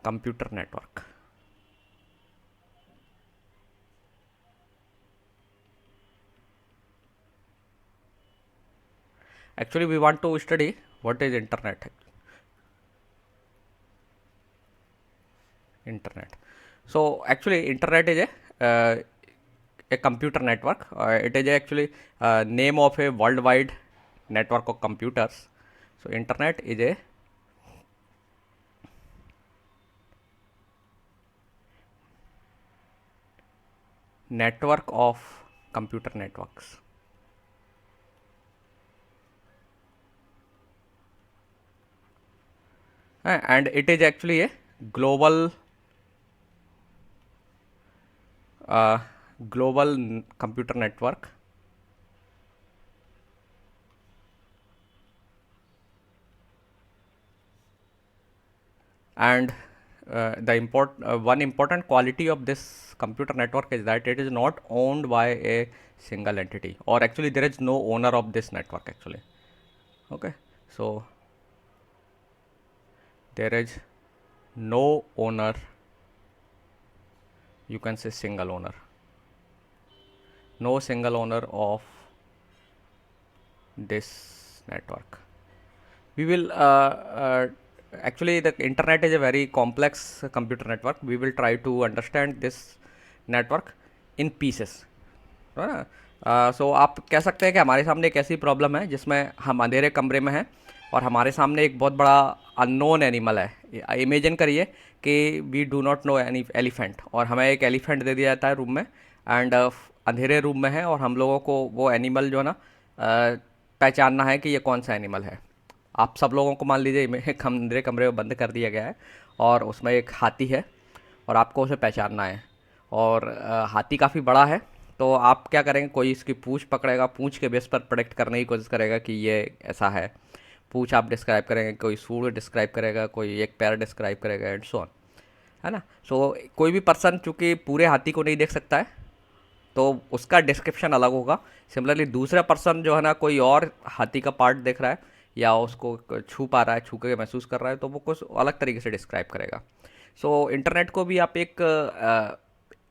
computer network. Actually, we want to study what is internet. Internet. So actually, internet is a computer network. It is actually name of a worldwide network of computers. So internet is a network of computer networks. And it is actually a global uh, computer network, and one important quality of this computer network is that it is not owned by a single entity, or actually there is no owner of this network actually. Okay, so there is no owner, you can say single owner, no single owner of this network. We will actually, the internet is a very complex computer network. We will try to understand this network in pieces, है ना. सो आप कह सकते हैं कि हमारे सामने एक ऐसी प्रॉब्लम है जिसमें हम अंधेरे कमरे में हैं और हमारे सामने एक बहुत बड़ा अननोन एनिमल है. इमेजिन करिए कि we do not know any elephant, और हमें एक एलिफेंट दे दिया जाता है रूम में, एंड अंधेरे रूम में है और हम लोगों को वो एनिमल जो है ना पहचानना है कि ये कौन सा एनिमल है. आप सब लोगों को मान लीजिए एक अंधेरे कमरे में बंद कर दिया गया है और उसमें एक हाथी है और आपको उसे पहचानना है, और हाथी काफ़ी बड़ा है. तो आप क्या करेंगे, कोई इसकी पूंछ पकड़ेगा, पूंछ के बेस पर प्रेडिक्ट करने की कोशिश करेगा कि ये ऐसा है. पूंछ आप डिस्क्राइब करेंगे, कोई सूंड डिस्क्राइब करेगा, कोई एक पैर डिस्क्राइब करेगा, एंड सो ऑन, है ना. सो कोई भी पर्सन चूंकि पूरे हाथी को नहीं देख सकता है तो उसका डिस्क्रिप्शन अलग होगा. सिमिलरली दूसरा पर्सन जो है ना कोई और हाथी का पार्ट देख रहा है या उसको छू पा रहा है, छू के महसूस कर रहा है, तो वो कुछ अलग तरीके से डिस्क्राइब करेगा. सो इंटरनेट को भी आप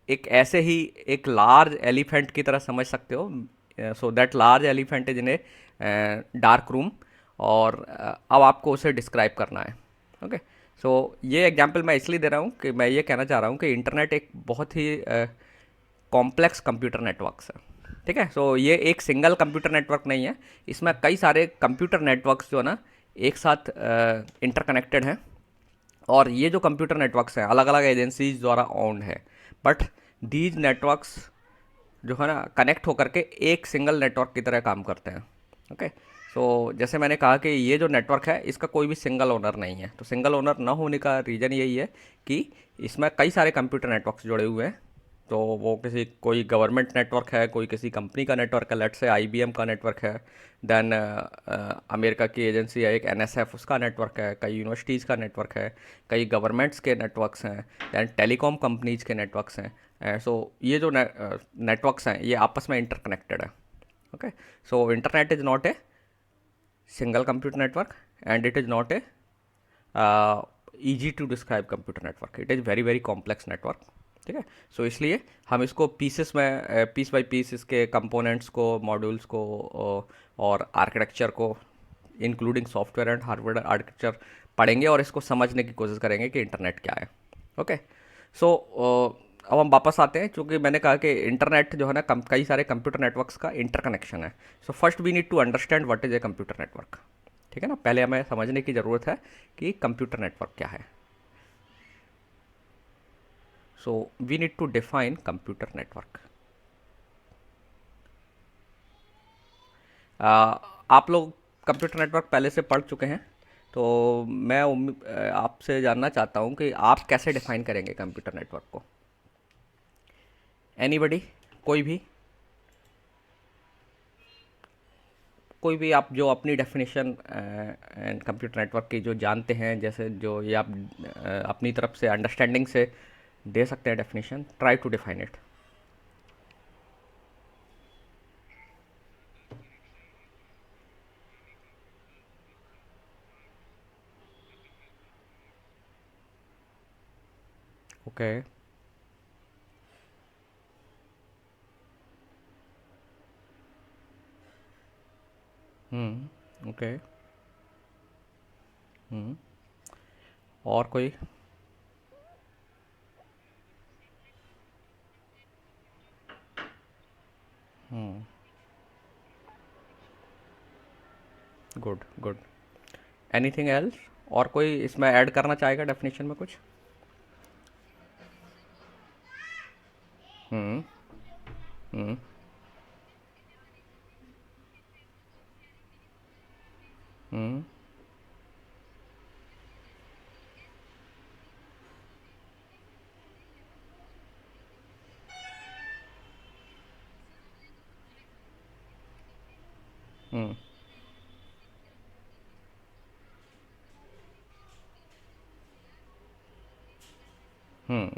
एक ऐसे ही एक लार्ज एलिफेंट की तरह समझ सकते हो. So that large elephant is in a dark room, और अब आपको उसे डिस्क्राइब करना है. ओके, सो ये एग्जांपल मैं इसलिए दे रहा हूँ कि मैं ये कहना चाह रहा हूँ कि इंटरनेट एक बहुत ही कॉम्प्लेक्स कंप्यूटर नेटवर्क्स है. ठीक है, सो ये एक सिंगल कंप्यूटर नेटवर्क नहीं है, इसमें कई सारे कंप्यूटर नेटवर्क्स जो है ना एक साथ इंटरकनेक्टेड हैं, और ये जो कंप्यूटर नेटवर्क्स हैं अलग अलग एजेंसीज द्वारा ओन्ड है. बट दीज नेटवर्क्स जो है ना कनेक्ट होकर के एक सिंगल नेटवर्क की तरह काम करते हैं. ओके, सो जैसे मैंने कहा कि ये जो नेटवर्क है इसका कोई भी सिंगल ओनर नहीं है. तो सिंगल ओनर ना होने का रीज़न यही है कि इसमें कई सारे कंप्यूटर नेटवर्क्स जुड़े हुए हैं. तो वो कोई गवर्नमेंट नेटवर्क है, कोई किसी कंपनी का नेटवर्क है, लेट्स से आईबीएम का नेटवर्क है, देन अमेरिका की एजेंसी है एक एनएसएफ, उसका नेटवर्क है, कई यूनिवर्सिटीज़ का नेटवर्क है, कई गवर्नमेंट्स के नेटवर्क्स हैं, दैन टेलीकॉम कंपनीज के नेटवर्क्स हैं. सो ये जो नेटवर्क्स हैं ये आपस में इंटरकनेक्टेड है. Okay, so internet is not a single computer network, and it is not a easy to describe computer network. It is very very complex network. ठीक है, सो इसलिए हम इसको पीसेस में पीस बाय पीस इसके components को, modules को और आर्किटेक्चर को including software and hardware architecture पढ़ेंगे और इसको समझने की कोशिश करेंगे कि इंटरनेट क्या है. ओके, सो अब हम वापस आते हैं, क्योंकि मैंने कहा कि इंटरनेट जो है ना कई सारे कंप्यूटर नेटवर्क्स का इंटरकनेक्शन है. So first we need to understand what is a computer network. ठीक है ना, पहले हमें समझने की ज़रूरत है कि कंप्यूटर नेटवर्क क्या है. So we need to define computer network. आप लोग कंप्यूटर नेटवर्क पहले से पढ़ चुके हैं, तो मैं आपसे जानना चाहता हूं कि आप कैसे डिफाइन करेंगे कंप्यूटर नेटवर्क को. एनीबडी, कोई भी आप जो अपनी डेफिनेशन कंप्यूटर नेटवर्क की जो जानते हैं, जैसे जो ये आप अपनी तरफ से अंडरस्टैंडिंग से दे सकते हैं definition. Try to define it. Okay. Okay. और कोई? Good good. Anything else? और कोई इसमें ऐड करना चाहेगा डेफिनेशन में कुछ? Hmm. Hmm. Hmm. Hmm.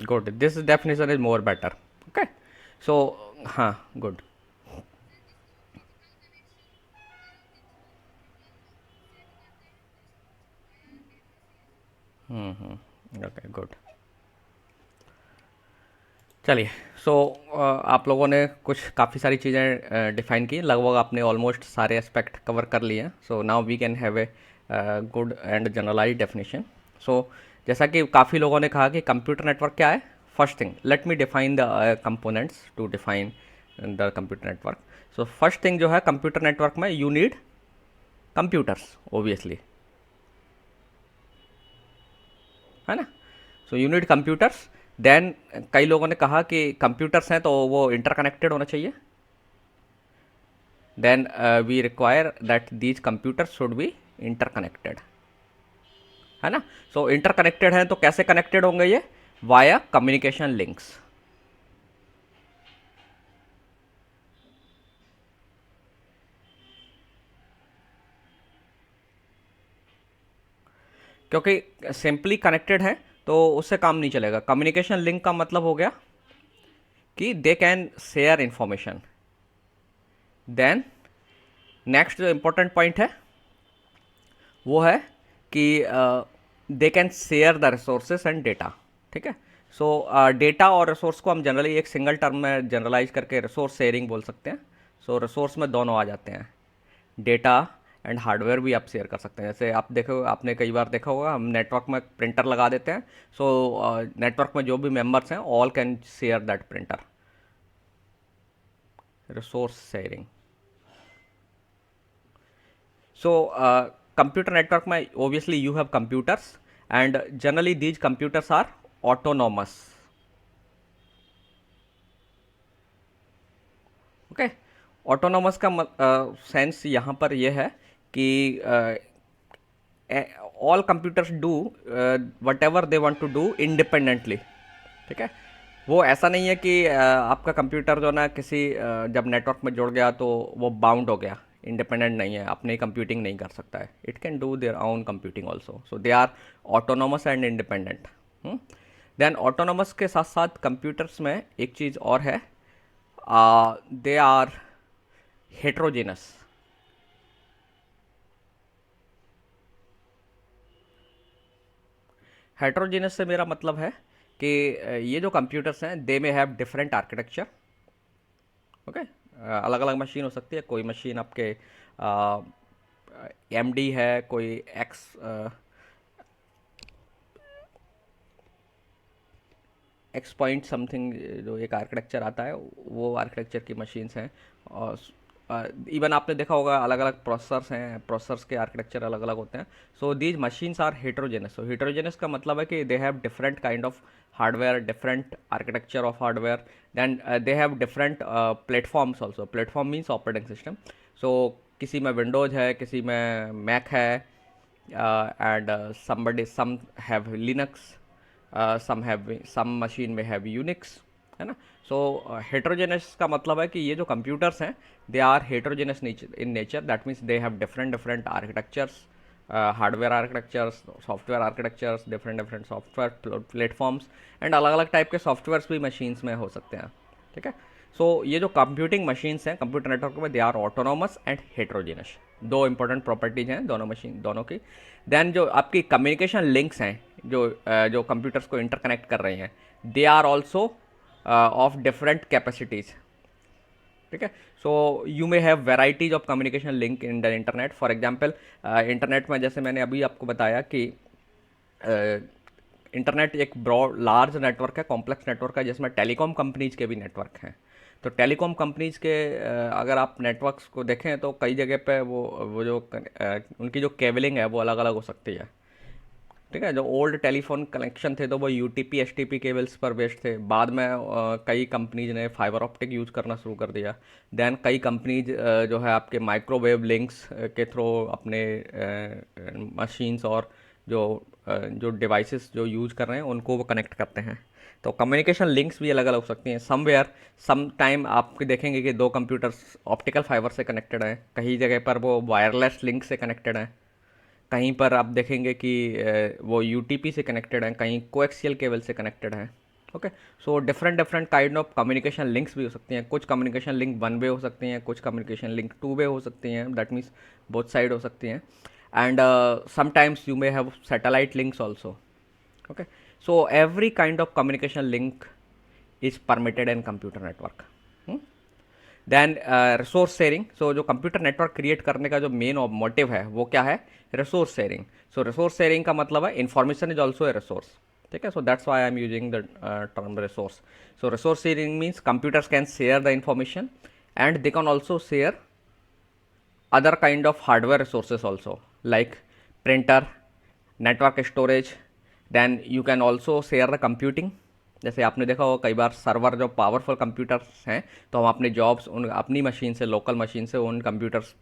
Good, this definition is more better. Okay. So हाँ, गुड। Okay, good. चलिए। सो आप लोगों ने कुछ काफ़ी सारी चीज़ें डिफाइन की, लगभग आपने ऑलमोस्ट सारे एस्पेक्ट कवर कर लिए हैं। So now we can have a good and generalize definition. So जैसा कि काफ़ी लोगों ने कहा कि कंप्यूटर नेटवर्क क्या है, first thing let me define the components to define the computer network. So first thing जो है कंप्यूटर नेटवर्क में, यू नीड कंप्यूटर्स ऑब्वियसली, है ना। So you need computers. Then कई लोगों ने कहा कि कंप्यूटर्स हैं तो वो इंटरकनेक्टेड होना चाहिए। Then we require that these computers should be interconnected, है ना। सो इंटरकनेक्टेड हैं तो कैसे कनेक्टेड होंगे ये? Via communication links. क्योंकि सिंपली कनेक्टेड है तो उससे काम नहीं चलेगा। कम्युनिकेशन लिंक का मतलब हो गया कि they can share information. Then next जो इंपॉर्टेंट पॉइंट है वो है कि they can share the resources and data. ठीक है। सो डेटा और रिसोर्स को हम जनरली एक सिंगल टर्म में जनरलाइज करके रिसोर्स शेयरिंग बोल सकते हैं। सो रिसोर्स में दोनों आ जाते हैं, डेटा एंड हार्डवेयर भी आप शेयर कर सकते हैं। जैसे आप देखो, आपने कई बार देखा होगा, हम नेटवर्क में प्रिंटर लगा देते हैं। सो नेटवर्क में जो भी मेंबर्स हैं all can share that printer. Resource sharing. So computer network में obviously you have computers and generally these computers are autonomous. Okay. Autonomous का सेंस यहाँ पर यह है कि all computers do whatever they want to do independently. ठीक है। वो ऐसा नहीं है कि आपका कंप्यूटर जो ना किसी जब नेटवर्क में जुड़ गया तो वो बाउंड हो गया, इंडिपेंडेंट नहीं है, अपनी कंप्यूटिंग नहीं कर सकता है। It can do their own computing also. So they are autonomous and independent. Then autonomous के साथ साथ कंप्यूटर्स में एक चीज़ और है, दे आर हेट्रोजेनस। हेट्रोजेनस से मेरा मतलब है कि ये जो कंप्यूटर्स हैं दे में हैव डिफरेंट आर्किटेक्चर। ओके। अलग अलग मशीन हो सकती है। कोई मशीन आपके एम डी है, कोई एक्स पॉइंट समथिंग जो एक आर्किटेक्चर आता है, वो आर्किटेक्चर की मशीन्स हैं। और इवन आपने देखा होगा अलग अलग प्रोसेसर्स हैं, प्रोसेसर्स के आर्किटेक्चर अलग अलग होते हैं। So these machines are heterogeneous. So heterogeneous का मतलब है कि they have different kind of hardware, different architecture of hardware. Then they have different platforms also. Platform means operating system. So किसी में विंडोज है, किसी में मैक है, and somebody some have linux, some machine में have unix, है ना। सो heterogeneous का मतलब है कि ये जो कंप्यूटर्स हैं they are heterogeneous in nature. That means they have different different architectures, hardware architectures, software architectures, different different software platforms, and अलग अलग टाइप के सॉफ्टवेयर्स भी मशीन्स में हो सकते हैं। ठीक है। सो ये जो कंप्यूटिंग मशीन्स हैं कंप्यूटर नेटवर्क में, they are autonomous and heterogeneous. दो इंपॉर्टेंट प्रॉपर्टीज हैं दोनों मशीन दोनों की। देन जो आपकी कम्युनिकेशन लिंक्स हैं, जो कंप्यूटर्स को इंटरकनेक्ट कर रही हैं, they are also of different capacities. ठीक है, so you may have varieties of communication link in the internet. For example internet में जैसे मैंने अभी आपको बताया कि इंटरनेट एक ब्रॉड लार्ज नेटवर्क है, कॉम्प्लेक्स नेटवर्क है, जिसमें टेलीकॉम कंपनीज के भी नेटवर्क हैं। तो टेलीकॉम कंपनीज के अगर आप नेटवर्क्स को देखें तो कई जगह पे वो जो उनकी जो केबलिंग है वो अलग अलग हो सकती है। ठीक है, जो ओल्ड टेलीफोन कनेक्शन थे तो वो यूटीपी एसटीपी केबल्स पर बेस्ड थे। बाद में कई कंपनीज ने फाइबर ऑप्टिक यूज़ करना शुरू कर दिया। देन कई कंपनीज जो है आपके माइक्रोवेव लिंक्स के थ्रू अपने मशीन्स और जो डिवाइसेस जो यूज़ कर रहे हैं उनको वो कनेक्ट करते हैं। तो कम्युनिकेशन लिंक्स भी अलग अलग हो सकती हैं। समवेयर सम टाइम आप देखेंगे कि दो कंप्यूटर्स ऑप्टिकल फाइबर से कनेक्टेड हैं, कहीं जगह पर वो वायरलेस लिंक से कनेक्टेड हैं, कहीं पर आप देखेंगे कि वो यूटीपी से कनेक्टेड हैं, कहीं कोएक्सियल केबल से कनेक्टेड हैं। Okay, so different different kind of communication links भी हो सकती हैं। कुछ कम्युनिकेशन लिंक वन वे हो सकती हैं, कुछ कम्युनिकेशन लिंक टू वे हो सकती हैं, दैट मीन्स बोथ साइड हो सकती हैं। And sometimes you may have satellite links also. Okay, so every kind of communication link is permitted in computer network. Then resource sharing. So जो computer network create करने का जो main motive है वो क्या है? Resource sharing. So resource sharing का मतलब है information is also a resource. ठीक है, so that's why I am using the term resource. So resource sharing means computers can share the information and they can also share other kind of hardware resources also, like printer, network storage. Then you can also share the computing। जैसे आपने देखा होगा कई बार server जो powerful computers हैं तो हम अपने जॉब्स उन अपनी मशीन से, लोकल मशीन से उन कंप्यूटर्स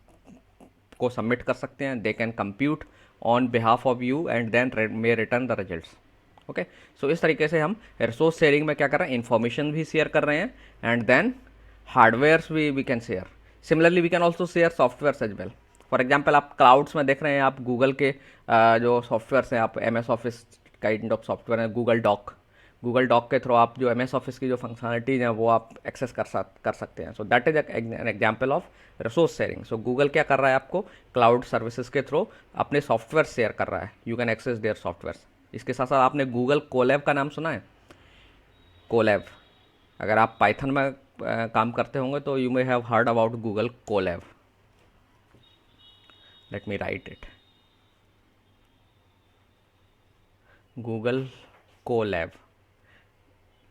को सबमिट कर सकते हैं। They can compute on behalf of you and then may return the results. Okay, so इस तरीके से हम रिसोर्स शेयरिंग में क्या कर रहे हैं? इंफॉर्मेशन भी शेयर कर रहे हैं एंड देन हार्डवेयर्स भी we can share. Similarly we can also share software as well. For example आप क्लाउड्स में देख रहे हैं, आप गूगल के जो सॉफ्टवेयर्स हैं, आप M S office kind of software है, गूगल डॉक के थ्रू आप जो एम एस ऑफिस की जो फंक्शनलिटीज़ हैं वो आप एक्सेस कर सकते हैं। So that is an example of resource sharing. So Google क्या कर रहा है? आपको क्लाउड सर्विसेज के थ्रू अपने सॉफ्टवेयर शेयर कर रहा है। You can access their software. इसके साथ साथ आपने गूगल कोलैब का नाम सुना है? कोलैब, अगर आप पाइथन में काम करते होंगे तो you may have heard about Google Colab. Let me right it, Google Colab.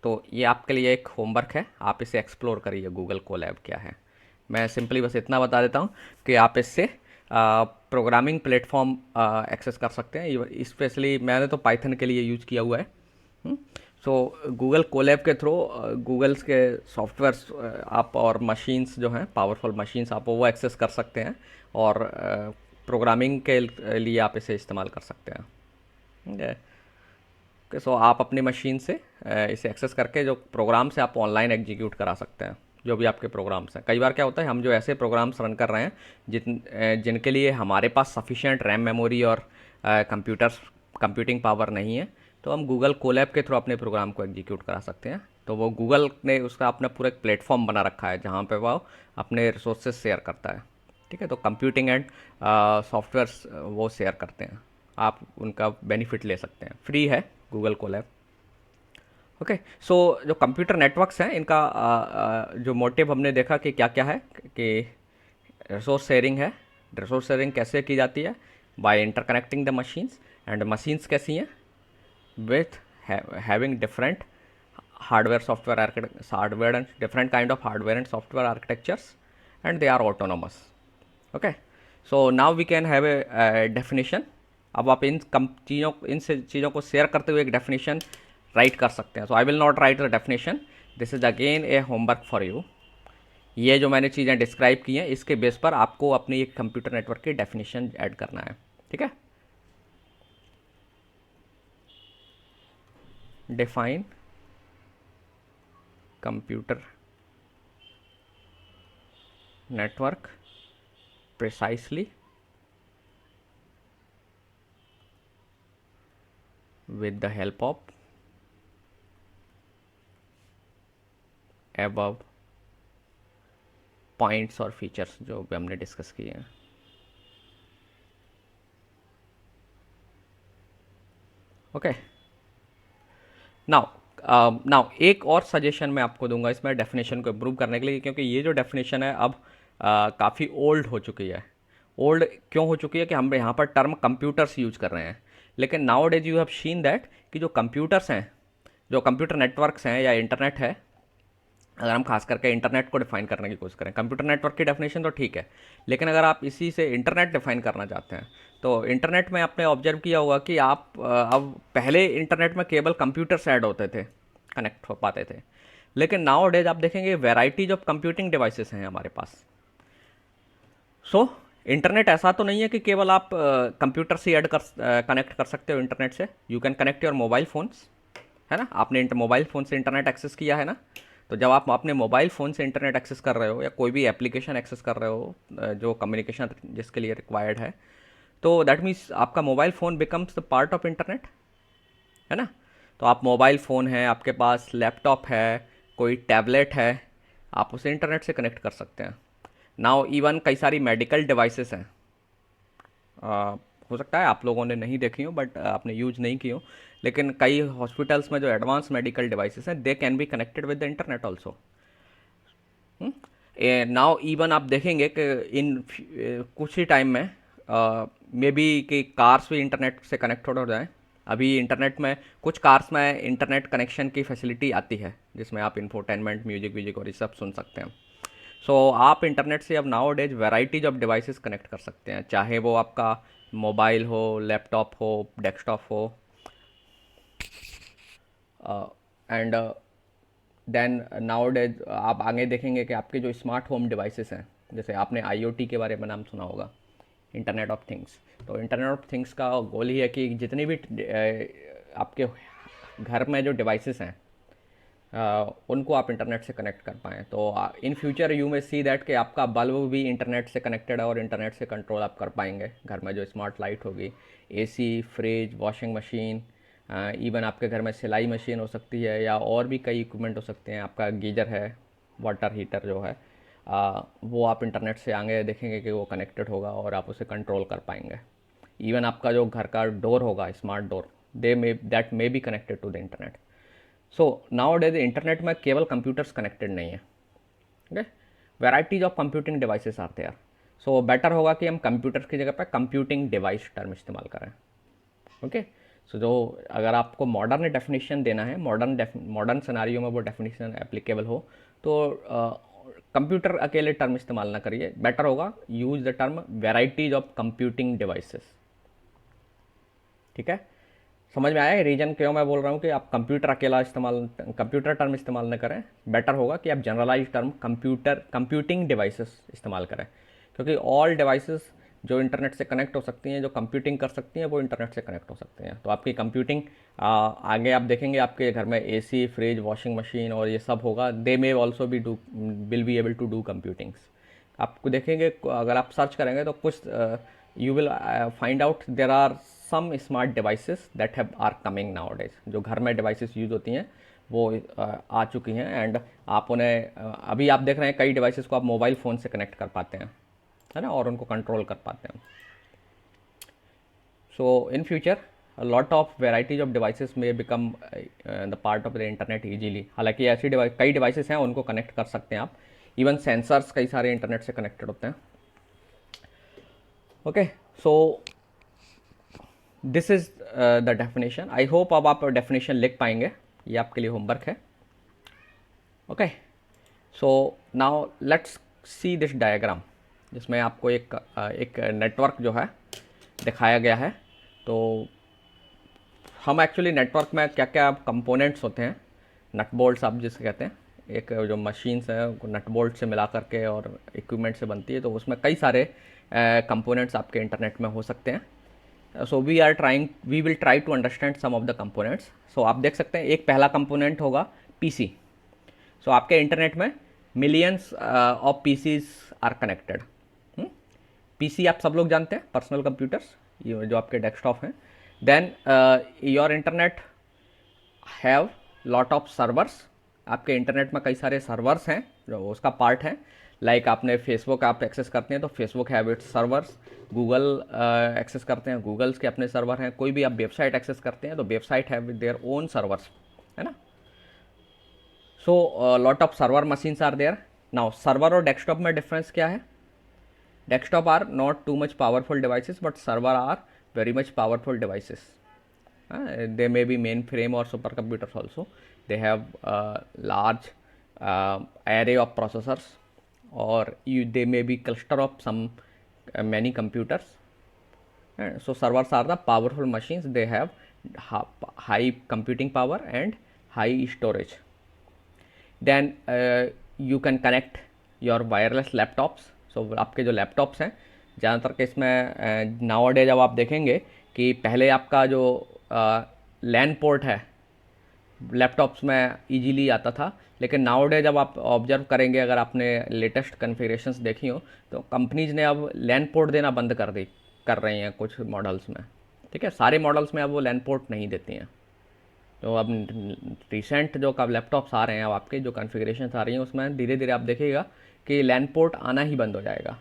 तो ये आपके लिए एक होमवर्क है, आप इसे एक्सप्लोर करिए, गूगल कोलैब क्या है। मैं सिंपली बस इतना बता देता हूँ कि आप इससे प्रोग्रामिंग प्लेटफॉर्म एक्सेस कर सकते हैं। स्पेशली मैंने तो पाइथन के लिए यूज किया हुआ है। सो गूगल कोलैब के थ्रू गूगल्स के सॉफ्टवेयर्स आप और मशीन्स जो हैं, पावरफुल मशीन्स, आप वो एक्सेस कर सकते हैं और प्रोग्रामिंग के लिए आप इसे इस्तेमाल कर सकते हैं। ठीक है, सो आप अपनी मशीन से इसे एक्सेस करके जो प्रोग्राम्स है आप ऑनलाइन एग्जीक्यूट करा सकते हैं, जो भी आपके प्रोग्राम्स हैं। कई बार क्या होता है, हम जो ऐसे प्रोग्राम्स रन कर रहे हैं जिनके लिए हमारे पास सफिशिएंट रैम मेमोरी और कंप्यूटिंग पावर नहीं है, तो हम गूगल कोलैब के थ्रू अपने प्रोग्राम को एग्जीक्यूट करा सकते हैं। तो वो गूगल ने उसका अपना पूरा एक प्लेटफॉर्म बना रखा है जहाँ पे वो अपने रिसोर्सेज शेयर करता है। ठीक है, तो कंप्यूटिंग एंड सॉफ्टवेयर्स वो शेयर करते हैं, आप उनका बेनिफिट ले सकते हैं, फ्री है गूगल कोलैब। ओके, सो जो कंप्यूटर नेटवर्क्स हैं इनका जो मोटिव हमने देखा कि क्या क्या है, कि रिसोर्स शेयरिंग है। रिसोर्स शेयरिंग कैसे की जाती है? By interconnecting the machines, and machines कैसी हैं? With having different hardware and different kind of hardware and software architectures, and they are autonomous. Okay, so now we can have a definition. अब आप इन चीज़ों को शेयर करते हुए एक definition right कर सकते हैं। So I will not write the definition, this is again a homework for you. ये जो मैंने चीज़ें डिस्क्राइब की हैं इसके बेस पर आपको अपनी एक कंप्यूटर नेटवर्क की डेफिनेशन ऐड करना है। ठीक है, define computer network precisely with the help of above points और फीचर्स जो भी हमने डिस्कस किए हैं। ओके, नाउ नाउ एक और सजेशन मैं आपको दूंगा इसमें डेफिनेशन को इम्प्रूव करने के लिए, क्योंकि ये जो डेफिनेशन है अब काफ़ी ओल्ड हो चुकी है। ओल्ड क्यों हो चुकी है कि हम यहाँ पर टर्म कंप्यूटर्स यूज कर रहे हैं, लेकिन now days you have seen that कि जो कंप्यूटर्स हैं, जो कंप्यूटर नेटवर्क्स हैं या इंटरनेट है, अगर हम खास करके इंटरनेट को डिफाइन करने की कोशिश करें, कंप्यूटर नेटवर्क की डेफिनेशन तो ठीक है, लेकिन अगर आप इसी से इंटरनेट डिफाइन करना चाहते हैं तो इंटरनेट में आपने ऑब्जर्व किया होगा कि आप अब पहले इंटरनेट में केवल कंप्यूटर्स ऐड होते थे, कनेक्ट हो पाते थे, लेकिन नाउ डेज आप देखेंगे वैराइटीज ऑफ कंप्यूटिंग डिवाइसेस हैं हमारे पास। सो इंटरनेट ऐसा तो नहीं है कि केवल आप कंप्यूटर से ऐड कर कनेक्ट कर सकते हो इंटरनेट से, you can connect your mobile phones, है ना। आपने मोबाइल फ़ोन से इंटरनेट एक्सेस किया है ना, तो जब आप अपने मोबाइल फ़ोन से इंटरनेट एक्सेस कर रहे हो या कोई भी एप्लीकेशन एक्सेस कर रहे हो जो कम्युनिकेशन जिसके लिए रिक्वायर्ड है, तो दैट मीन्स आपका mobile phone becomes the part of internet, है ना। तो आप मोबाइल फ़ोन है, आपके पास लैपटॉप है, कोई टैबलेट है, आप उसे इंटरनेट से कनेक्ट कर सकते हैं। नाउ इवन कई सारी मेडिकल डिवाइसेस हैं, हो सकता है आप लोगों ने नहीं देखी हो, बट आपने यूज नहीं की हो, लेकिन कई हॉस्पिटल्स में जो एडवांस मेडिकल डिवाइसेस हैं they can be connected with the internet also. Now even आप देखेंगे कि इन कुछ ही टाइम में मे बी कि कार्स भी इंटरनेट से कनेक्ट हो जाए। अभी इंटरनेट में कुछ कार्स में इंटरनेट कनेक्शन की फैसिलिटी आती है जिसमें आप इंफोटेनमेंट म्यूजिक व्यूजिक और ये सब सुन सकते हैं। सो आप इंटरनेट से अब now days varieties of devices connect कर सकते हैं, चाहे वो आपका मोबाइल हो, लैपटॉप हो, डेस्कटॉप हो, एंड देन नाउ डेज आप आगे देखेंगे कि आपके जो स्मार्ट होम डिवाइसेस हैं, जैसे आपने आईओटी के बारे में नाम सुना होगा, इंटरनेट ऑफ थिंग्स। तो इंटरनेट ऑफ थिंग्स का गोल ही है कि जितनी भी आपके घर में जो डिवाइसेस हैं उनको आप इंटरनेट से कनेक्ट कर पाएँ। तो इन फ्यूचर यू में सी दैट कि आपका बल्ब भी इंटरनेट से कनेक्टेड है और इंटरनेट से कंट्रोल आप कर पाएंगे। घर में जो स्मार्ट लाइट होगी, AC, fridge, washing machine, even आपके घर में सिलाई मशीन हो सकती है या और भी कई इक्विपमेंट हो सकते हैं, आपका गीजर है, वाटर हीटर जो है, वो आप इंटरनेट से आगे देखेंगे कि वो कनेक्टेड होगा और आप उसे कंट्रोल कर पाएंगे। इवन आपका जो घर का डोर होगा, smart door, that may be connected to the internet. So nowadays internet में केवल कंप्यूटर्स कनेक्टेड नहीं है, okay, varieties of computing devices आते हैं। सो बेटर होगा कि हम कंप्यूटर की जगह पर कंप्यूटिंग डिवाइस टर्म इस्तेमाल करें, ओके। सो जो अगर आपको मॉडर्न डेफिनेशन देना है, मॉडर्न सिनारियो में वो डेफिनेशन एप्लीकेबल हो, तो कंप्यूटर अकेले टर्म इस्तेमाल ना करिए, बेटर होगा use the term varieties of computing devices. ठीक है, समझ में आया रीजन क्यों मैं बोल रहा हूँ कि आप कंप्यूटर टर्म इस्तेमाल न करें, बेटर होगा कि आप जनरलाइज टर्म कंप्यूटिंग डिवाइसेस इस्तेमाल करें, क्योंकि ऑल डिवाइसेस जो इंटरनेट से कनेक्ट हो सकती हैं, जो कंप्यूटिंग कर सकती हैं, वो इंटरनेट से कनेक्ट हो सकते हैं। तो आपकी कंप्यूटिंग आगे आप देखेंगे आपके घर में एसी, फ्रिज, वॉशिंग मशीन और ये सब होगा, they may also will be able to do computings. आपको देखेंगे अगर आप सर्च करेंगे तो कुछ you will find out there are some smart devices that have are coming nowadays. जो घर में डिवाइसेस यूज होती हैं वो आ चुकी हैं, एंड आप उन्हें अभी आप देख रहे हैं कई डिवाइसेस को आप मोबाइल फ़ोन से कनेक्ट कर पाते हैं, है ना, और उनको कंट्रोल कर पाते हैं। So in future lot of varieties of devices may become the part of the internet easily. हालांकि ऐसी कई डिवाइसेस हैं उनको कनेक्ट कर सकते हैं आप, इवन सेंसर्स कई सारे इंटरनेट से कनेक्टेड होते हैं, okay. So this is the definition. I hope अब आप डेफिनेशन लिख पाएंगे, ये आपके लिए होमवर्क है, okay. So now let's see this diagram, जिसमें आपको एक नेटवर्क जो है दिखाया गया है। तो हम एक्चुअली नेटवर्क में क्या क्या कंपोनेंट्स होते हैं, नट बोल्ट्स आप जिसे कहते हैं, एक जो मशीन्स हैं नट बोल्ट से मिला करके और इक्विपमेंट से बनती है, तो उसमें कई सारे कंपोनेंट्स आपके इंटरनेट में हो सकते हैं। So we will try to understand some of the components. So आप देख सकते हैं एक पहला कंपोनेंट होगा पीसी। सो आपके इंटरनेट में millions of PCs are connected. PC आप सब लोग जानते हैं, पर्सनल कंप्यूटर्स, ये जो आपके डेस्कटॉप हैं। Then your internet have lot of servers. आपके इंटरनेट में कई सारे सर्वर्स हैं जो उसका पार्ट है। लाइक आपने फेसबुक आप एक्सेस करते हैं तो Facebook have its servers, Google access करते हैं, गूगल्स के अपने सर्वर हैं, कोई भी आप वेबसाइट एक्सेस करते हैं तो website have their own servers, है ना। So lot of server machines are there. Now server और डेस्कटॉप में डिफरेंस क्या है? Desktop are not too much powerful devices, but server are very much powerful devices. They may be mainframe or supercomputers also. They have a large array of processors, or they may be cluster of some many computers. So servers are the powerful machines. They have high computing power and high storage. Then you can connect your wireless laptops. सो आपके जो laptops हैं ज़्यादातर case में now day जब आप देखेंगे कि पहले आपका जो लैन पोर्ट है लैपटॉप्स में इजीली आता था, लेकिन नाउ डे जब आप ऑब्जर्व करेंगे, अगर आपने लेटेस्ट कन्फिगरेशंस देखी हो तो कंपनीज ने अब लैन पोर्ट देना बंद कर रही हैं कुछ मॉडल्स में, ठीक है। सारे मॉडल्स में अब वो लैन पोर्ट नहीं देती हैं। तो अब रिसेंट जो कब लैपटॉप्स आ रहे हैं, अब आपके जो कन्फिगरेशन आ रही हैं उसमें धीरे धीरे आप देखिएगा कि लैन पोर्ट आना ही बंद हो जाएगा,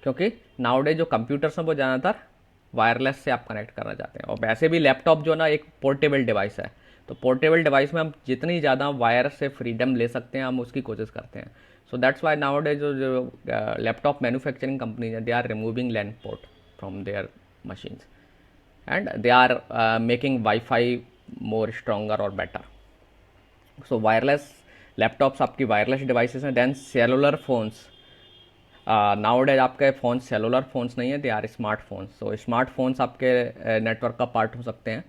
क्योंकि नाउडे जो कंप्यूटर्स हैं वो ज़्यादातर वायरलेस से आप कनेक्ट करना चाहते हैं। और वैसे भी लैपटॉप जो ना एक पोर्टेबल डिवाइस है, तो पोर्टेबल डिवाइस में हम जितनी ज़्यादा वायर से फ्रीडम ले सकते हैं हम उसकी कोशिश करते हैं। सो दैट्स वाई नाउडे जो लैपटॉप मैन्युफैक्चरिंग कंपनी है, they are removing LAN port from their machines and they are making wifi more stronger और बेटर। सो वायरलेस लैपटॉप्स आपकी वायरलेस डिवाइसेस हैं। देन सेलुलर फोन्स, नाउडेज आपके phone cellular phones नहीं है, they are smartphones. So smartphones आपके network का part हो सकते हैं।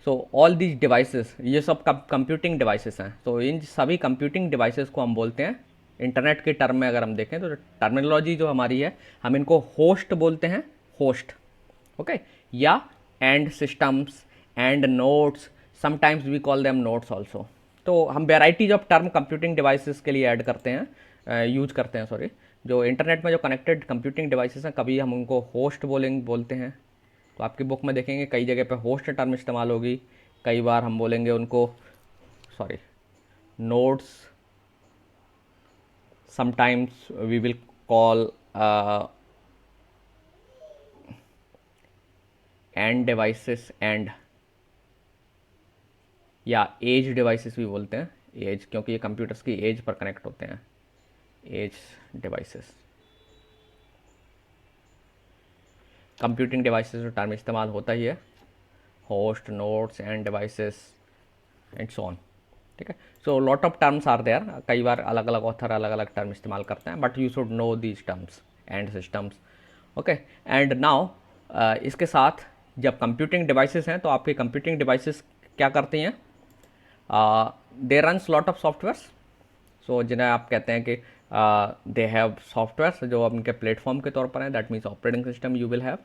सो ऑल दीज डिवाइसेस, ये सब कंप्यूटिंग डिवाइसेस हैं। तो इन सभी कंप्यूटिंग डिवाइसेस को हम बोलते हैं इंटरनेट के टर्म में। अगर हम देखें तो टर्मिनोलॉजी जो हमारी है, हम इनको होस्ट बोलते हैं, होस्ट, ओके, या end systems and nodes, sometimes we call them nodes also. तो हम varieties of term computing devices के लिए ऐड करते हैं, यूज करते हैं, सॉरी। जो इंटरनेट में जो कनेक्टेड कंप्यूटिंग डिवाइसेस हैं, कभी हम उनको होस्ट बोलते हैं। तो आपकी बुक में देखेंगे कई जगह पे होस्ट टर्म इस्तेमाल होगी, कई बार हम बोलेंगे उनको, sorry, nodes, sometimes we will call end devices and, या एज डिवाइसेस भी बोलते हैं, एज, क्योंकि ये कंप्यूटर्स की एज पर कनेक्ट होते हैं, एज डिवाइसेस। कंप्यूटिंग डिवाइसेस जो टर्म इस्तेमाल होता ही है, host, nodes and devices and so on, ठीक है। So lot of terms are there, कई बार अलग अलग ऑथर अलग अलग टर्म इस्तेमाल करते हैं, but you should know these terms and systems, okay. And now इसके साथ जब कंप्यूटिंग डिवाइसेस हैं तो आपके कंप्यूटिंग डिवाइसेस क्या करती हैं? दे रन्स लॉट ऑफ सॉफ्टवेयर्स। सो जिन्हें आप कहते हैं कि दे हैव सॉफ्टवेयर्स जो उनके प्लेटफॉर्म के तौर पर हैं, that means operating system you will have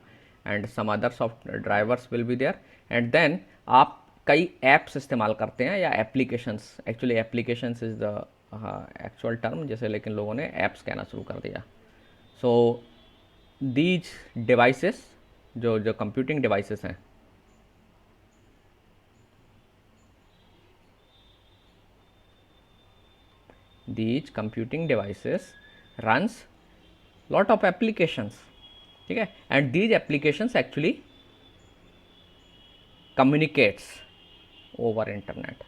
and some other soft drivers will be there. And then आप कई ऐप्स इस्तेमाल करते हैं या applications, actually applications is the actual term, जैसे लेकिन लोगों ने ऐप्स कहना शुरू कर दिया। सो दीज डिवाइसेस जो कंप्यूटिंग डिवाइसेस हैं, these computing devices runs lot of applications, ठीक है, and these applications actually communicates over internet।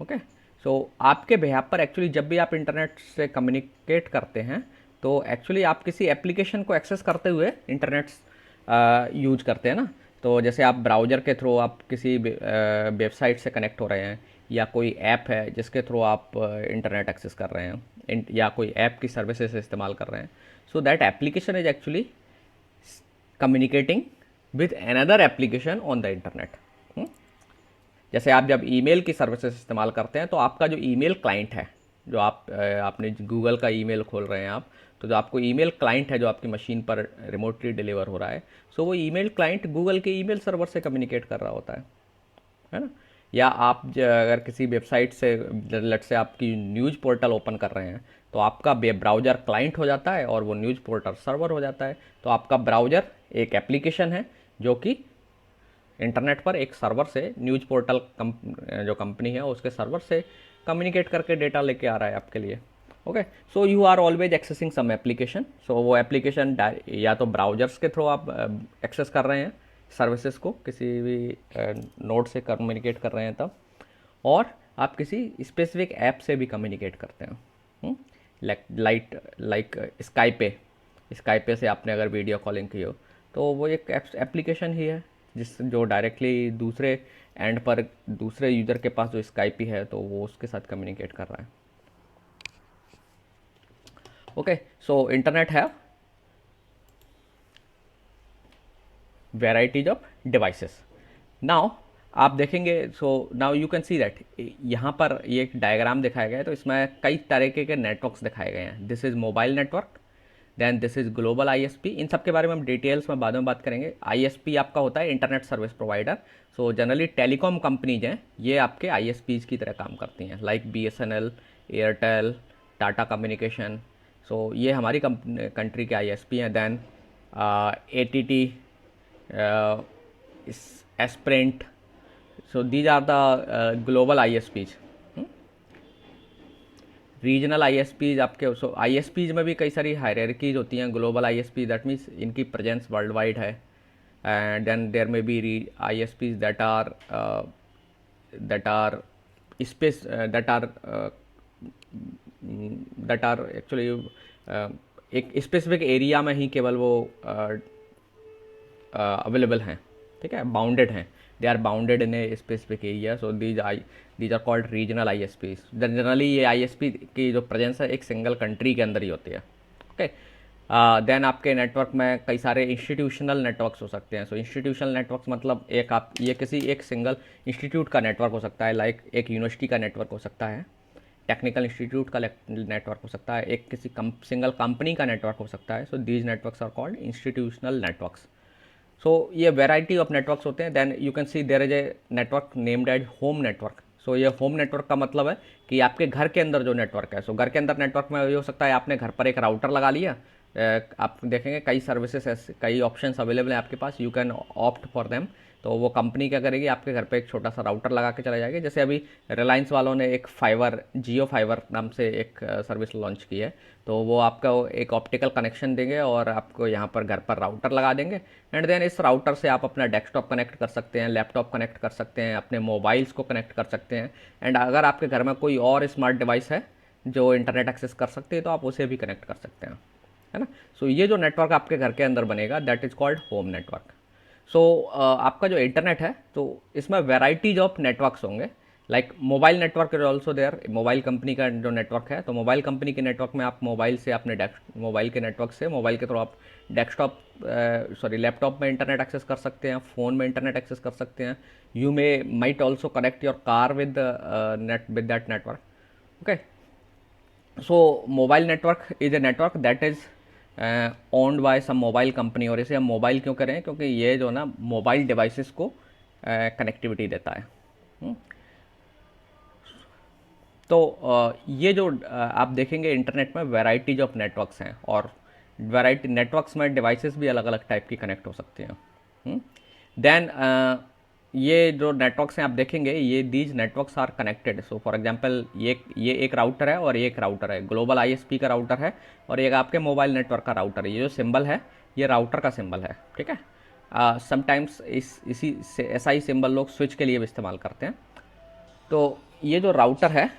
Okay, so आपके बिहाफ पर एक्चुअली जब भी आप इंटरनेट से कम्युनिकेट करते हैं तो एक्चुअली आप किसी एप्लीकेशन को एक्सेस करते हुए इंटरनेट यूज करते हैं ना। तो जैसे आप ब्राउज़र के थ्रू आप किसी वेबसाइट से कनेक्ट हो रहे हैं, या कोई ऐप है जिसके थ्रू आप इंटरनेट एक्सेस कर रहे हैं, या कोई ऐप की सर्विसेज इस्तेमाल कर रहे हैं। So that application is actually communicating with another application on the internet. जैसे आप जब ईमेल की सर्विसेज इस्तेमाल करते हैं तो आपका जो ईमेल क्लाइंट है, जो आपने गूगल का ईमेल खोल रहे हैं आप, तो जो आपको ईमेल क्लाइंट है जो आपकी मशीन पर रिमोटली डिलीवर हो रहा है, सो वो ईमेल क्लाइंट गूगल के ईमेल सर्वर से कम्युनिकेट कर रहा होता है ना। या आप अगर किसी वेबसाइट से, लेट्स से आपकी न्यूज़ पोर्टल ओपन कर रहे हैं, तो आपका ब्राउज़र क्लाइंट हो जाता है और वो न्यूज़ पोर्टल सर्वर हो जाता है। तो आपका ब्राउज़र एक एप्लीकेशन है जो कि इंटरनेट पर एक सर्वर से न्यूज़ पोर्टल जो कंपनी है उसके सर्वर से कम्युनिकेट करके डेटा लेके आ रहा है आपके लिए। Okay, so you are always accessing some application, so वो एप्लीकेशन या तो ब्राउजर्स के थ्रू आप एक्सेस कर रहे हैं सर्विसेज को, किसी भी नोड से कम्युनिकेट कर रहे हैं तब, और आप किसी स्पेसिफिक ऐप से भी कम्युनिकेट करते हैं, लाइक स्काइपे से आपने अगर वीडियो कॉलिंग की हो तो वो एक एप्लीकेशन ही है जो डायरेक्टली दूसरे एंड पर दूसरे यूज़र के पास जो स्काइपी है तो वो उसके साथ कम्युनिकेट कर रहा है। ओके, सो इंटरनेट है वेराइटीज ऑफ डिवाइसेस। नाउ आप देखेंगे, so now you can see that यहाँ पर ये एक डायग्राम दिखाया गया है, तो इसमें कई तरीके के नेटवर्क्स दिखाए गए हैं। This is mobile network, then this is global ISP. इन सब के बारे में हम डिटेल्स में बाद में बात करेंगे। आईएसपी आपका होता है internet service provider. So generally telecom companies हैं, ये आपके आईएसपीज की तरह काम करती हैं, like BSNL, Airtel, Tata communication. So ये हमारी कंट्री के आईएसपी हैं। Then ATT, Sprint, so these are the global ISPs. Regional ISPs आपके, सो आईएसपीज में भी कई सारी हायरार्कीज होती हैं। ग्लोबल आईएसपी दैट मीन्स इनकी प्रेजेंस वर्ल्ड वाइड है, and then there may be ISPs that are space that are actually एक स्पेसिफिक एरिया में ही केवल वो अवेलेबल हैं, ठीक है, बाउंडेड हैं, they are bounded in a specific area. So these are called regional ISPs. Generally ये आईएसपी की जो प्रेजेंस है एक सिंगल कंट्री के अंदर ही होती है। ओके, देन आपके नेटवर्क में कई सारे इंस्टीट्यूशनल नेटवर्क्स हो सकते हैं। सो इंस्टीट्यूशनल नेटवर्क्स मतलब ये किसी एक सिंगल इंस्टीट्यूट का नेटवर्क हो सकता है, लाइक एक यूनिवर्सिटी का नेटवर्क हो सकता है, टेक्निकल इंस्टीट्यूट का नेटवर्क हो सकता है, एक किसी सिंगल कंपनी का नेटवर्क हो सकता है। So these networks are called institutional networks. So ये वेराइटी ऑफ नेटवर्क्स होते हैं। Then you can see there is a network named as home network. So ये होम नेटवर्क का मतलब है कि आपके घर के अंदर जो नेटवर्क है। सो घर के अंदर नेटवर्क में ये हो सकता है आपने घर पर एक राउटर लगा लिया। आप देखेंगे कई सर्विसेज ऐसे, कई ऑप्शंस अवेलेबल हैं आपके पास, you can opt for them. तो वो कंपनी क्या करेगी, आपके घर पे एक छोटा सा राउटर लगा के चला जाएगा। जैसे अभी रिलायंस वालों ने एक जियो फाइबर नाम से एक सर्विस लॉन्च की है, तो वो आपका एक ऑप्टिकल कनेक्शन देंगे और आपको यहाँ पर घर पर राउटर लगा देंगे, एंड देन इस राउटर से आप अपना डेस्कटॉप कनेक्ट कर सकते हैं, लैपटॉप कनेक्ट कर सकते हैं, अपने मोबाइल्स को कनेक्ट कर सकते हैं, एंड अगर आपके घर में कोई और स्मार्ट डिवाइस है जो इंटरनेट एक्सेस कर सकते हैं तो आप उसे भी कनेक्ट कर सकते हैं, है ना। सो ये जो नेटवर्क आपके घर के अंदर बनेगा that is called home network. So आपका जो इंटरनेट है तो इसमें वेराइटीज ऑफ नेटवर्क्स होंगे, like mobile network is also there. Mobile company का जो नेटवर्क है, तो मोबाइल कंपनी के नेटवर्क में आप मोबाइल से अपने मोबाइल के नेटवर्क से, मोबाइल के थ्रू आप लैपटॉप में इंटरनेट एक्सेस कर सकते हैं, फ़ोन में इंटरनेट एक्सेस कर सकते हैं। You might also connect your car with that network. Okay, so mobile network is a network that is owned by some mobile company. और इसे हम मोबाइल क्यों करें, क्योंकि ये जो ना मोबाइल डिवाइसेस को कनेक्टिविटी देता है। तो ये जो आप देखेंगे इंटरनेट में वैराइटीज ऑफ नेटवर्क्स हैं, और वैराइटी नेटवर्क्स में डिवाइसेस भी अलग अलग टाइप की कनेक्ट हो सकती हैं। देन ये जो नेटवर्क्स हैं आप देखेंगे, ये these networks are connected. So for example ये एक राउटर है और ये एक राउटर है, ग्लोबल आईएसपी का राउटर है और एक आपके मोबाइल नेटवर्क का राउटर है। ये जो सिंबल है ये राउटर का सिंबल है, ठीक है। समटाइम्स इसी से ऐसा ही सिंबल लोग स्विच के लिए भी इस्तेमाल करते हैं। तो ये जो राउटर है,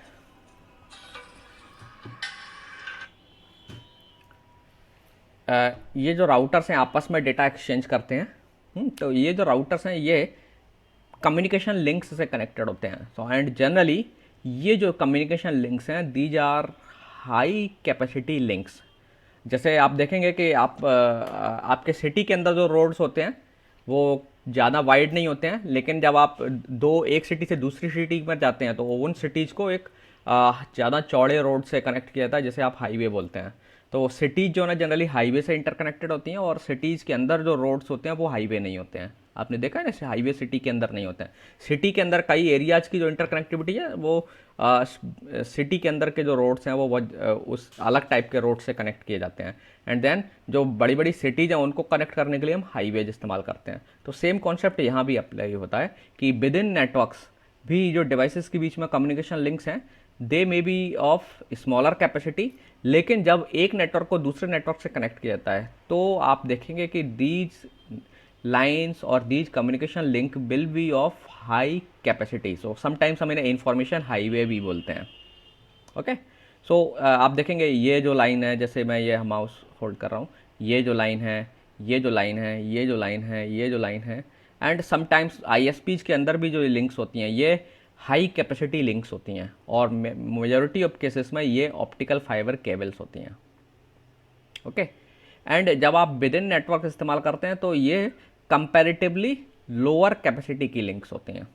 ये जो राउटर्स हैं आपस में डेटा एक्सचेंज करते हैं। तो ये जो राउटर्स हैं ये कम्युनिकेशन लिंक्स से कनेक्टेड होते हैं। सो एंड जनरली ये जो कम्युनिकेशन लिंक्स हैं these are high capacity links. जैसे आप देखेंगे कि आपके सिटी के अंदर जो रोड्स होते हैं वो ज़्यादा वाइड नहीं होते हैं, लेकिन जब आप एक सिटी से दूसरी सिटी में जाते हैं तो उन सिटीज़ को एक ज़्यादा चौड़े रोड से कनेक्ट किया जाता है, जैसे आप हाईवे बोलते हैं। तो सिटीज़ जो ना जनरली हाईवे से इंटरकनेक्टेड होती हैं, और सिटीज़ के अंदर जो रोड्स होते हैं वो हाईवे नहीं होते हैं, आपने देखा है ना, जैसे हाईवे सिटी के अंदर नहीं होते हैं। सिटी के अंदर कई एरियाज की जो इंटरकनेक्टिविटी है वो सिटी के अंदर के जो रोड्स हैं वो उस अलग टाइप के रोड से कनेक्ट किए जाते हैं। एंड देन जो बड़ी बड़ी सिटीज़ हैं उनको कनेक्ट करने के लिए हम हाईवेज इस्तेमाल करते हैं। तो सेम कॉन्सेप्ट यहाँ भी अप्लाई होता है कि विद इन नेटवर्क्स भी जो डिवाइसेस के बीच में कम्युनिकेशन लिंक्स हैं they may be of smaller capacity, लेकिन जब एक नेटवर्क को दूसरे नेटवर्क से कनेक्ट किया जाता है तो आप देखेंगे कि दीज लाइन्स और these communication link will be of high capacity. So sometimes हम इन्हें इंफॉर्मेशन हाईवे भी बोलते हैं। ओके, सो आप देखेंगे ये जो लाइन है, जैसे मैं ये माउस होल्ड कर रहा हूँ, ये जो लाइन है, ये जो लाइन है, ये जो लाइन है, ये जो लाइन है, एंड समटाइम्स आईएसपीज के अंदर भी जो लिंक्स होती हैं ये हाई कैपेसिटी लिंक्स होती हैं, और मेजॉरिटी ऑफ केसेस में ये ऑप्टिकल फाइबर केबल्स होती हैं। ओके, एंड जब आप विद इन नेटवर्क इस्तेमाल करते हैं तो ये कंपैरेटिवली लोअर कैपेसिटी की लिंक्स होती हैं।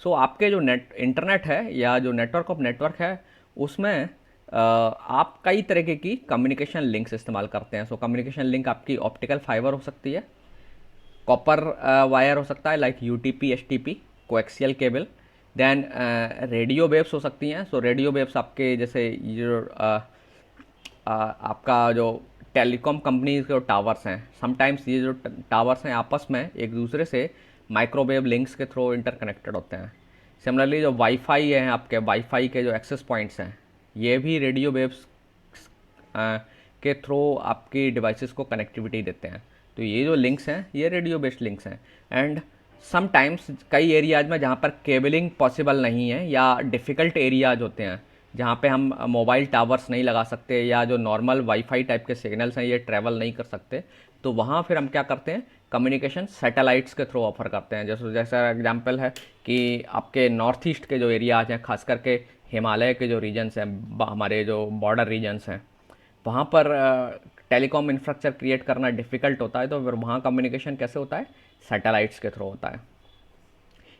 सो आपके जो इंटरनेट है या जो नेटवर्क ऑफ नेटवर्क है उसमें आप कई तरीके की कम्युनिकेशन लिंक्स इस्तेमाल करते हैं। सो कम्युनिकेशन लिंक आपकी ऑप्टिकल फाइबर हो सकती है, कॉपर वायर हो सकता है like UTP, STP, coaxial cable, then radio waves हो सकती हैं। सो रेडियो वेव्स आपके जैसे ये आपका जो टेलीकॉम कंपनीज के टावर्स हैं, समटाइम्स ये जो टावर्स हैं आपस में एक दूसरे से माइक्रोवेव लिंक्स के थ्रू इंटरकनेक्टेड होते हैं। सिमिलरली जो वाईफाई है, आपके वाईफाई के जो एक्सेस पॉइंट्स हैं ये भी रेडियो वेव्स के थ्रू आपकी डिवाइसेस को कनेक्टिविटी देते हैं। तो ये जो लिंक्स हैं ये रेडियो बेस्ड लिंक्स हैं। एंड समटाइम्स कई एरियाज में जहाँ पर केबलिंग पॉसिबल नहीं है या डिफ़िकल्ट एरियाज होते हैं जहाँ पे हम मोबाइल टावर्स नहीं लगा सकते या जो नॉर्मल वाईफाई टाइप के सिग्नल्स हैं ये ट्रैवल नहीं कर सकते, तो वहाँ फिर हम क्या करते हैं, कम्युनिकेशन सैटेलाइट्स के थ्रू ऑफर करते हैं। जैसा एग्जांपल है कि आपके नॉर्थ ईस्ट के जो एरियाज हैं, खास करके हिमालय के जो रीजन्स हैं, हमारे जो बॉर्डर रीजन्स हैं, वहाँ पर टेलीकॉम इंफ्रास्ट्रक्चर क्रिएट करना डिफ़िकल्ट होता है, तो फिर वहाँ कम्युनिकेशन कैसे होता है, सैटेलाइट्स के थ्रू होता है।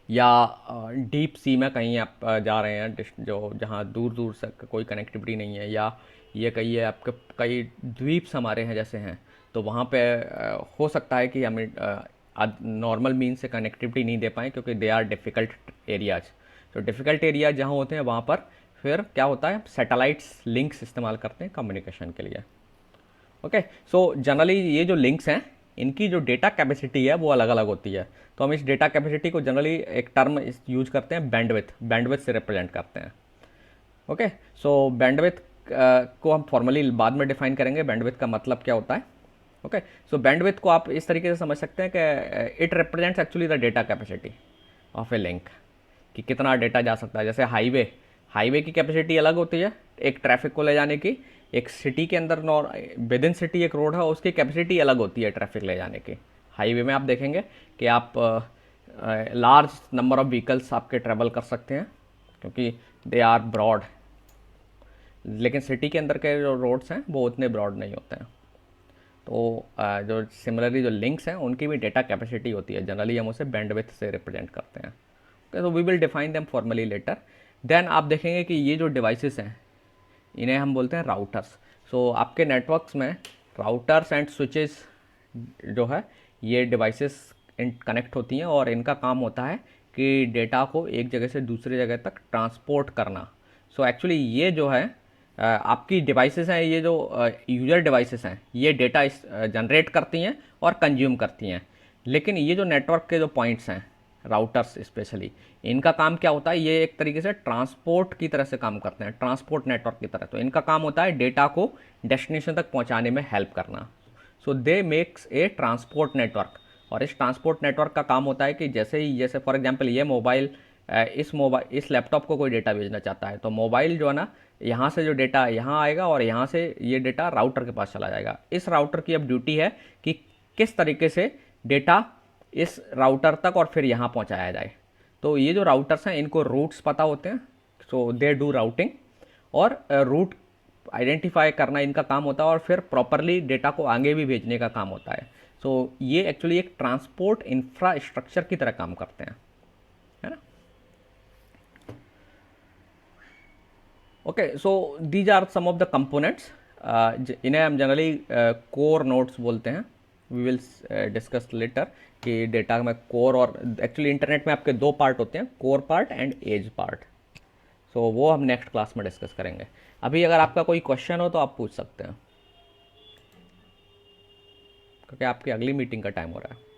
या डीप सी में कहीं आप जा रहे हैं जो जहाँ दूर दूर से कोई कनेक्टिविटी नहीं है, या ये कहिए आपके कई द्वीप्स हमारे हैं जैसे हैं, तो वहाँ पे हो सकता है कि हमें नॉर्मल मीन से कनेक्टिविटी नहीं दे पाएँ क्योंकि दे आर डिफ़िकल्ट एरियाज। तो डिफ़िकल्ट एरियाज जहाँ होते हैं वहाँ पर फिर क्या होता है, सैटेलाइट्स लिंक्स इस्तेमाल करते हैं कम्युनिकेशन के लिए। ओके, सो जनरली ये जो लिंक्स हैं इनकी जो डेटा कैपेसिटी है वो अलग अलग होती है। तो हम इस डेटा कैपेसिटी को जनरली एक टर्म यूज करते हैं, बैंडविथ से रिप्रेजेंट करते हैं। ओके, सो बैंडविथ को हम फॉर्मली बाद में डिफाइन करेंगे बैंडविथ का मतलब क्या होता है। ओके, सो बैंडविथ को आप इस तरीके से समझ सकते हैं कि it represents actually the data capacity of A link, कि कितना डेटा जा सकता है। जैसे हाईवे की कैपेसिटी अलग होती है एक ट्रैफिक को ले जाने की, एक सिटी के अंदर विद इन सिटी एक रोड है उसकी कैपेसिटी अलग होती है ट्रैफिक ले जाने की। हाईवे में आप देखेंगे कि आप लार्ज नंबर ऑफ व्हीकल्स आपके ट्रैवल कर सकते हैं क्योंकि दे आर ब्रॉड, लेकिन सिटी के अंदर के जो रोड्स हैं वो उतने ब्रॉड नहीं होते हैं। तो जो सिमिलरली जो लिंक्स हैं उनकी भी डेटा कैपेसिटी होती है, जनरली हम उसे बैंडविड्थ से रिप्रेजेंट करते हैं। ओके, तो we will define them formally later. Then आप देखेंगे कि ये जो डिवाइसेस हैं इन्हें हम बोलते हैं राउटर्स। सो आपके नेटवर्क्स में राउटर्स एंड स्विचेस जो है ये डिवाइसेस कनेक्ट होती हैं और इनका काम होता है कि डेटा को एक जगह से दूसरी जगह तक ट्रांसपोर्ट करना। सो एक्चुअली ये जो है आपकी डिवाइसेस हैं, ये जो यूजर डिवाइसेस हैं ये डेटा जनरेट करती हैं और कंज्यूम करती हैं, लेकिन ये जो नेटवर्क के जो पॉइंट्स हैं राउटर्स स्पेशली, इनका काम क्या होता है, ये एक तरीके से ट्रांसपोर्ट की तरह से काम करते हैं, ट्रांसपोर्ट नेटवर्क की तरह। तो इनका काम होता है डेटा को डेस्टिनेशन तक पहुंचाने में हेल्प करना। So they makes a transport network, और इस ट्रांसपोर्ट नेटवर्क का काम होता है कि जैसे फॉर एग्जांपल ये इस लैपटॉप को कोई डेटा भेजना चाहता है, तो मोबाइल जो है ना यहाँ से जो डेटा यहाँ आएगा और यहाँ से ये डेटा राउटर के पास चला जाएगा। इस राउटर की अब ड्यूटी है कि किस तरीके से डेटा इस राउटर तक और फिर यहाँ पहुँचाया जाए। तो ये जो राउटर्स हैं इनको रूट्स पता होते हैं, सो दे डू राउटिंग, और रूट आइडेंटिफाई करना इनका काम होता है और फिर प्रॉपरली डेटा को आगे भी भेजने का काम होता है। सो ये एक्चुअली एक ट्रांसपोर्ट इंफ्रास्ट्रक्चर की तरह काम करते हैं, है ना। Okay, so these are some of the components, इन्हें हम जनरली कोर नोड्स बोलते हैं। वी विल डिस्कस लेटर कि डेटा में कोर और एक्चुअली इंटरनेट में आपके दो पार्ट होते हैं, core part and edge part. So वो हम नेक्स्ट क्लास में डिस्कस करेंगे। अभी अगर आपका कोई क्वेश्चन हो तो आप पूछ सकते हैं, क्योंकि आपकी अगली मीटिंग का टाइम हो रहा है।